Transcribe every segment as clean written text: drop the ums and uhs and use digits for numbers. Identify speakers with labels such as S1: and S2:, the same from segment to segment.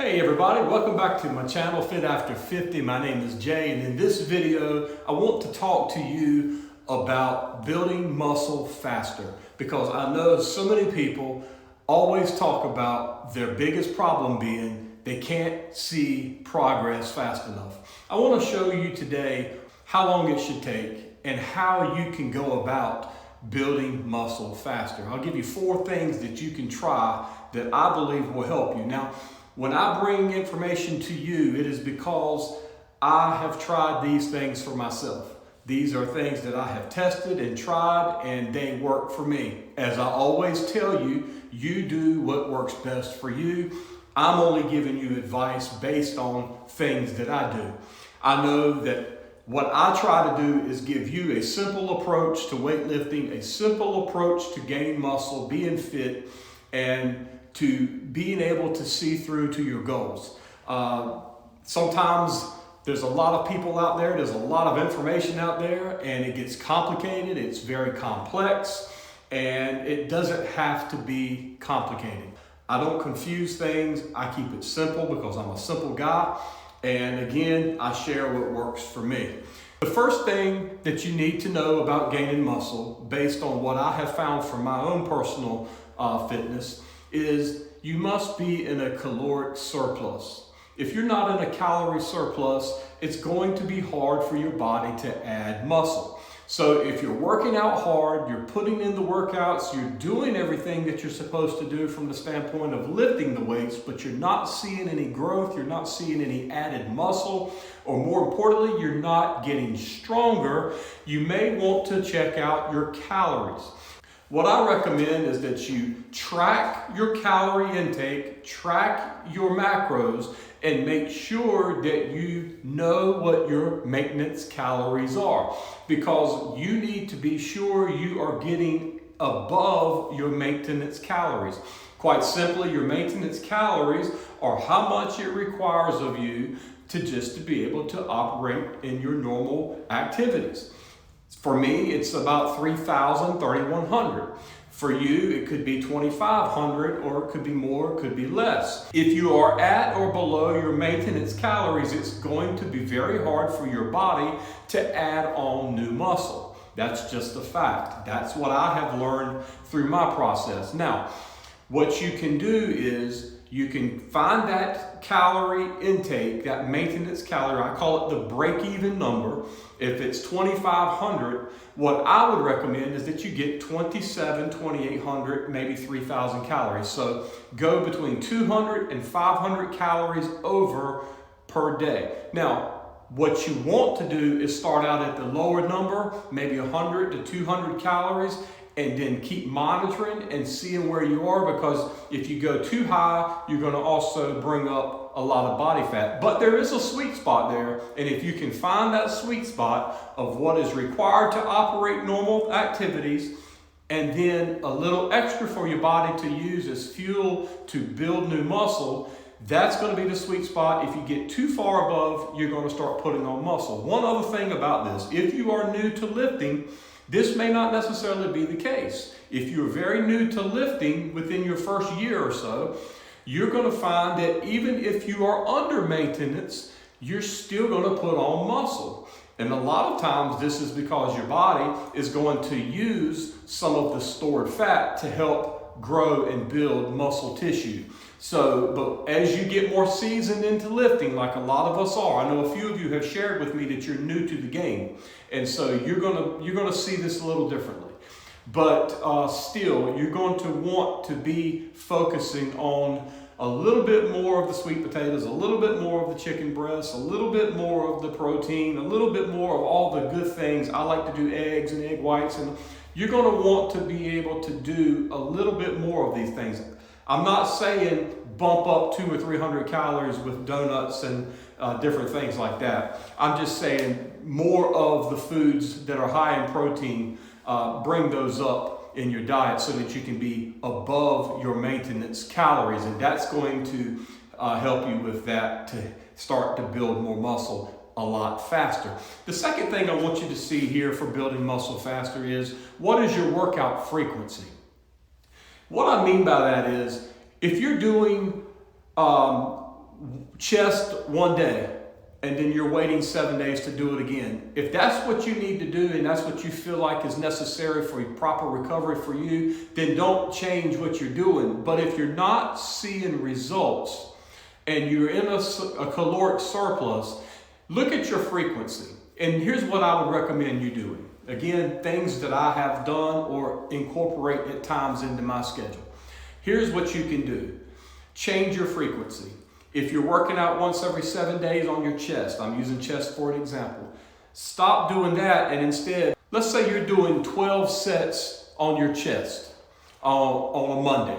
S1: Hey everybody, welcome back to my channel, Fit After 50. My name is Jay, and in this video, I want to talk to you about building muscle faster, because I know so many people always talk about their biggest problem being they can't see progress fast enough. I want to show you today how long it should take and how you can go about building muscle faster. I'll give you 4 things that you can try that I believe will help you. Now, when I bring information to you, it is because I have tried these things for myself. These are things that I have tested and tried, and they work for me. As I always tell you, you do what works best for you. I'm only giving you advice based on things that I do. I know that what I try to do is give you a simple approach to weightlifting, a simple approach to gaining muscle, being fit, and to being able to see through to your goals. Sometimes there's a lot of people out there, there's a lot of information out there, and it gets complicated, it's very complex, and it doesn't have to be complicated. I don't confuse things, I keep it simple because I'm a simple guy, and again, I share what works for me. The first thing that you need to know about gaining muscle, based on what I have found from my own personal fitness, is you must be in a caloric surplus. If you're not in a calorie surplus, it's going to be hard for your body to add muscle. So if you're working out hard, you're putting in the workouts, you're doing everything that you're supposed to do from the standpoint of lifting the weights, but you're not seeing any growth, you're not seeing any added muscle, or more importantly, you're not getting stronger, you may want to check out your calories. What I recommend is that you track your calorie intake, track your macros, and make sure that you know what your maintenance calories are, because you need to be sure you are getting above your maintenance calories. Quite simply, your maintenance calories are how much it requires of you to be able to operate in your normal activities. For me, it's about 3,000, 3,100. For you, it could be 2,500, or it could be more, it could be less. If you are at or below your maintenance calories, it's going to be very hard for your body to add on new muscle. That's just a fact. That's what I have learned through my process. Now, what you can do is you can find that calorie intake, that maintenance calorie, I call it the break-even number. If it's 2,500, what I would recommend is that you get 2,700, 2,800, maybe 3,000 calories. So go between 200 and 500 calories over per day. Now, what you want to do is start out at the lower number, maybe 100 to 200 calories, and then keep monitoring and seeing where you are, because if you go too high, you're going to also bring up a lot of body fat. But there is a sweet spot there, and if you can find that sweet spot of what is required to operate normal activities, and then a little extra for your body to use as fuel to build new muscle, that's going to be the sweet spot. If you get too far above, you're going to start putting on muscle. One other thing about this, if you are new to lifting, this may not necessarily be the case. If you're very new to lifting within your first year or so, you're going to find that even if you are under maintenance, you're still going to put on muscle. And a lot of times this is because your body is going to use some of the stored fat to help grow and build muscle tissue. But as you get more seasoned into lifting, like a lot of us are, I know a few of you have shared with me that you're new to the game, and so you're gonna see this a little differently. But still, you're going to want to be focusing on a little bit more of the sweet potatoes, a little bit more of the chicken breasts, a little bit more of the protein, a little bit more of all the good things. I like to do eggs and egg whites, and you're going to want to be able to do a little bit more of these things. I'm not saying bump up 200 or 300 calories with donuts and different things like that. I'm just saying more of the foods that are high in protein, bring those up in your diet so that you can be above your maintenance calories. And that's going to help you with that to start to build more muscle a lot faster. The second thing I want you to see here for building muscle faster is, what is your workout frequency? What I mean by that is, if you're doing chest one day, and then you're waiting 7 days to do it again. If that's what you need to do and that's what you feel like is necessary for proper recovery for you, then don't change what you're doing. But if you're not seeing results and you're in a caloric surplus, look at your frequency. And here's what I would recommend you doing. Again, things that I have done or incorporate at times into my schedule. Here's what you can do. Change your frequency. If you're working out once every 7 days on your chest, I'm using chest for an example, stop doing that and instead, let's say you're doing 12 sets on your chest on a Monday.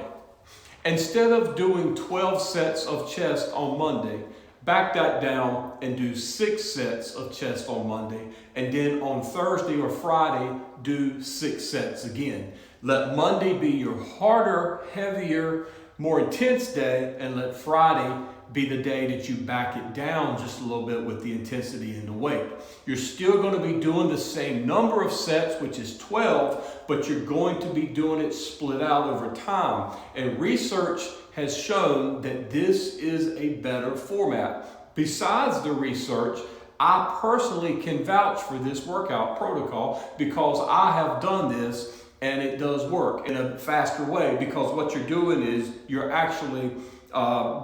S1: Instead of doing 12 sets of chest on Monday, back that down and do 6 sets of chest on Monday. And then on Thursday or Friday, do 6 sets again. Let Monday be your harder, heavier, more intense day, and let Friday be the day that you back it down just a little bit with the intensity and the weight. You're still going to be doing the same number of sets, which is 12, but you're going to be doing it split out over time. And research has shown that this is a better format. Besides the research, I personally can vouch for this workout protocol because I have done this and it does work in a faster way, because what you're doing is you're actually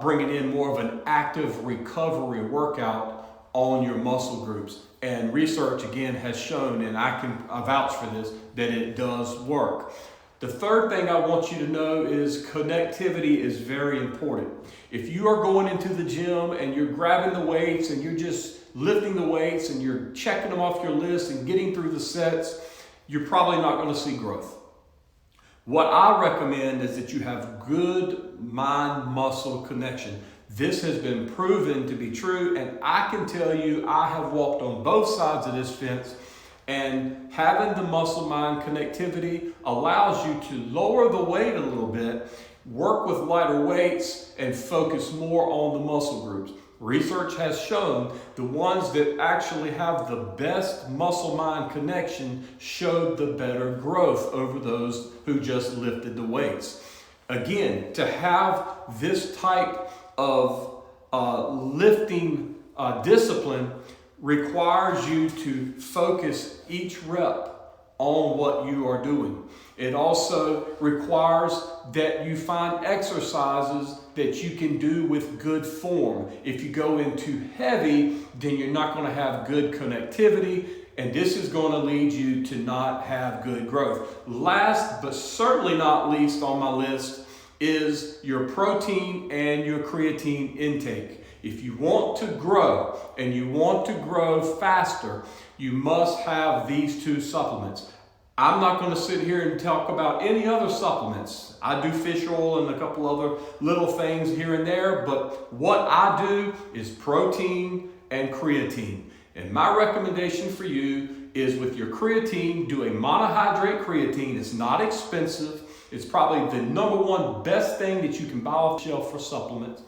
S1: bringing in more of an active recovery workout on your muscle groups. And research again has shown, and I can vouch for this, that it does work. The third thing I want you to know is connectivity is very important. If you are going into the gym and you're grabbing the weights and you're just lifting the weights and you're checking them off your list and getting through the sets, you're probably not going to see growth. What I recommend is that you have good mind-muscle connection. This has been proven to be true, and I can tell you I have walked on both sides of this fence, and having the muscle-mind connectivity allows you to lower the weight a little bit, work with lighter weights, and focus more on the muscle groups. Research has shown the ones that actually have the best muscle-mind connection showed the better growth over those who just lifted the weights. Again, to have this type of lifting discipline requires you to focus each rep on what you are doing. It also requires that you find exercises that you can do with good form. If you go in too heavy, then you're not going to have good connectivity, and this is going to lead you to not have good growth. Last, but certainly not least on my list, is your protein and your creatine intake. If you want to grow and you want to grow faster, you must have these two supplements. I'm not going to sit here and talk about any other supplements. I do fish oil and a couple other little things here and there, but what I do is protein and creatine. And my recommendation for you is with your creatine, do a monohydrate creatine. It's not expensive. It's probably the number one best thing that you can buy off the shelf for supplements.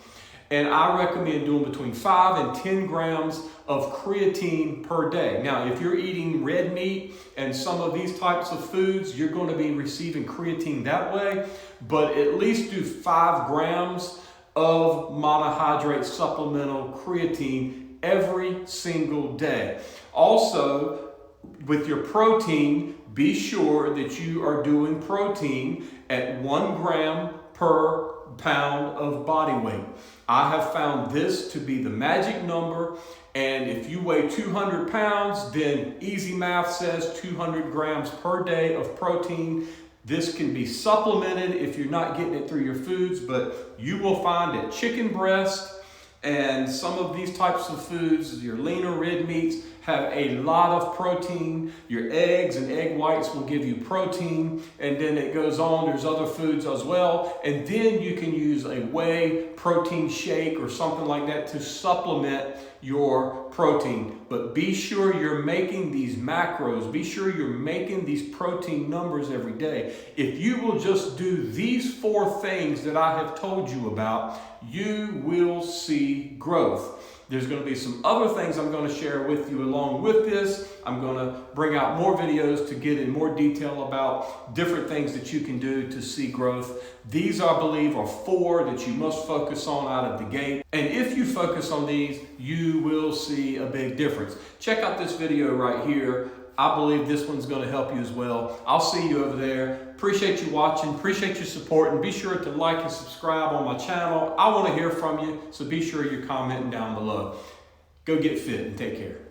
S1: And I recommend doing between 5 and 10 grams of creatine per day. Now, if you're eating red meat and some of these types of foods, you're going to be receiving creatine that way. But at least do 5 grams of monohydrate supplemental creatine every single day. Also, with your protein, be sure that you are doing protein at 1 gram per pound of body weight. I have found this to be the magic number, and if you weigh 200 pounds, then easy math says 200 grams per day of protein. This can be supplemented if you're not getting it through your foods, but you will find that chicken breast and some of these types of foods, your leaner red meats, have a lot of protein. Your eggs and egg whites will give you protein, and then it goes on. There's other foods as well, and then you can use a whey protein shake or something like that to supplement your protein. But be sure you're making these macros. Be sure you're making these protein numbers every day. If you will just do these 4 things that I have told you about, you will see growth. There's going to be some other things I'm going to share with you along with this. I'm going to bring out more videos to get in more detail about different things that you can do to see growth. These, I believe, are 4 that you must focus on out of the gate. And if you focus on these, you will see a big difference. Check out this video right here. I believe this one's going to help you as well. I'll see you over there. Appreciate you watching. Appreciate your support. And be sure to like and subscribe on my channel. I want to hear from you, so be sure you're commenting down below. Go get fit and take care.